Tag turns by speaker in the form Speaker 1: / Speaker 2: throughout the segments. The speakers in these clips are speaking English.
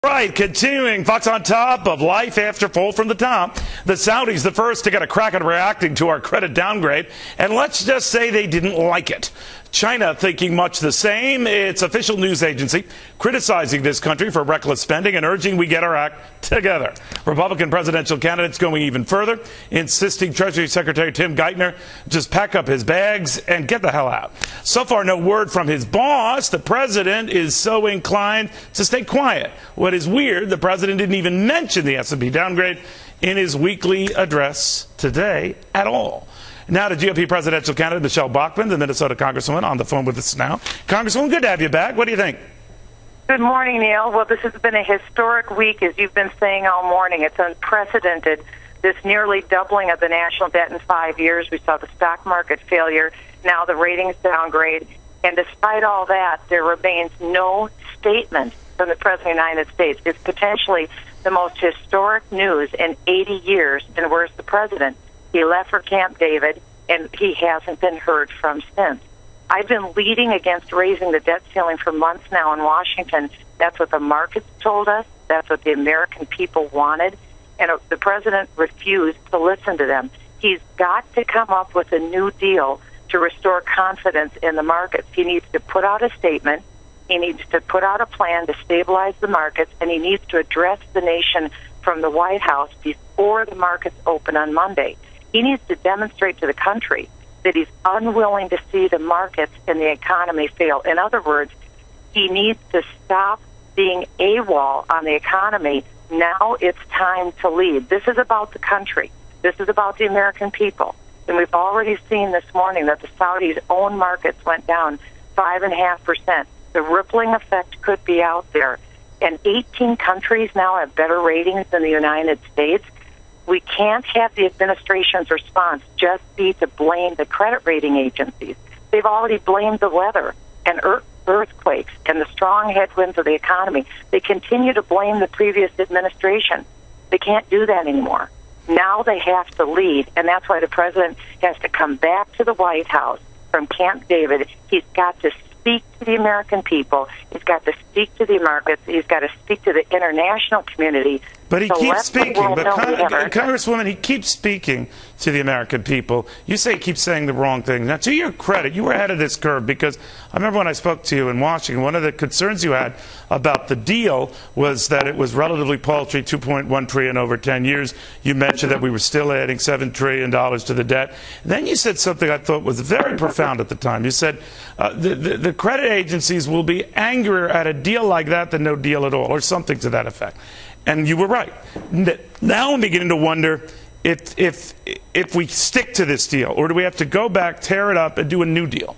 Speaker 1: Right, continuing, Fox on top of life after fall from the top. The Saudis, the first to get a crack at reacting to our credit downgrade, and let's just say they didn't like it. China thinking much the same. Its official news agency criticizing this country for reckless spending and urging we get our act together. Republican presidential candidates going even further, insisting Treasury Secretary Tim Geithner just pack up his bags and get the hell out. So far, no word from his boss. The president is so inclined to stay quiet. What is weird, the president didn't even mention the S&P downgrade in his weekly address today at all. Now to GOP presidential candidate Michelle Bachmann, the Minnesota Congresswoman, on the phone with us now. Congresswoman, good to have you back. What do you think?
Speaker 2: Good morning, Neil. Well, this has been a historic week, as you've been saying all morning. It's unprecedented, this nearly doubling of the national debt in 5 years. We saw the stock market failure, now the ratings downgrade. And despite all that, there remains no statement from the President of the United States. It's potentially the most historic news in 80 years. And where's the President? He left for Camp David, and he hasn't been heard from since. I've been leading against raising the debt ceiling for months now in Washington. That's what the markets told us. That's what the American people wanted. And the president refused to listen to them. He's got to come up with a new deal to restore confidence in the markets. He needs to put out a statement. He needs to put out a plan to stabilize the markets, and he needs to address the nation from the White House before the markets open on Monday. He needs to demonstrate to the country that he's unwilling to see the markets and the economy fail. In other words, he needs to stop being AWOL on the economy. Now it's time to lead. This is about the country. This is about the American people. And we've already seen this morning that the Saudis' own markets went down 5.5%. The rippling effect could be out there. And 18 countries now have better ratings than the United States. We can't have the administration's response just be to blame the credit rating agencies. They've already blamed the weather and earthquakes and the strong headwinds of the economy. They continue to blame the previous administration. They can't do that anymore. Now they have to lead, and that's why the president has to come back to the White House from Camp David. He's got to speak to the American people. He's got to speak to the markets. He's got to speak to the international community.
Speaker 1: But he keeps speaking. But Congresswoman, he keeps speaking to the American people. You say he keeps saying the wrong thing. Now, to your credit, you were ahead of this curve, because I remember when I spoke to you in Washington, one of the concerns you had about the deal was that it was relatively paltry, $2.1 trillion over 10 years. You mentioned that we were still adding $7 trillion to the debt. Then you said something I thought was very profound at the time. You said the credit agencies will be angrier at a deal like that than no deal at all, or something to that effect. And you were right. Now I'm beginning to wonder if we stick to this deal, or do we have to go back, tear it up, and do a new deal?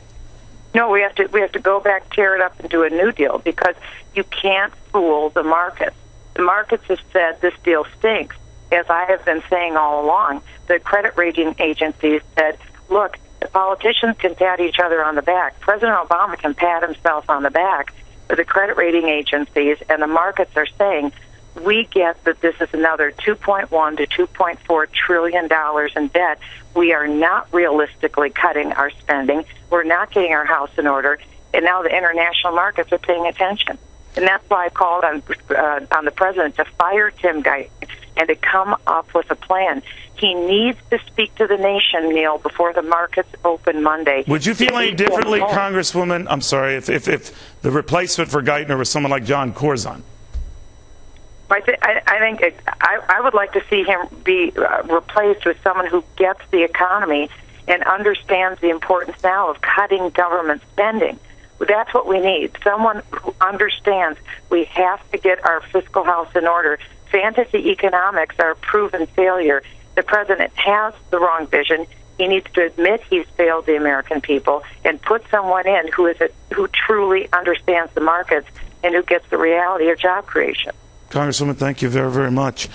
Speaker 2: No, we have to go back, tear it up, and do a new deal, because you can't fool the markets. The markets have said this deal stinks. As I have been saying all along, the credit rating agencies said, look, the politicians can pat each other on the back. President Obama can pat himself on the back, but the credit rating agencies and the markets are saying, we get that this is another $2.1 to $2.4 trillion in debt. We are not realistically cutting our spending. We're not getting our house in order. And now the international markets are paying attention. And that's why I called on the president to fire Tim Geithner and to come up with a plan. He needs to speak to the nation, Neil, before the markets open Monday.
Speaker 1: Would you feel any differently, Congresswoman? I'm sorry, if the replacement for Geithner was someone like John Corzine?
Speaker 2: I would like to see him be replaced with someone who gets the economy and understands the importance now of cutting government spending. That's what we need. Someone who understands we have to get our fiscal house in order. Fantasy economics are a proven failure. The president has the wrong vision. He needs to admit he's failed the American people and put someone in who truly understands the markets and who gets the reality of job creation.
Speaker 1: Congresswoman, thank you very, very much.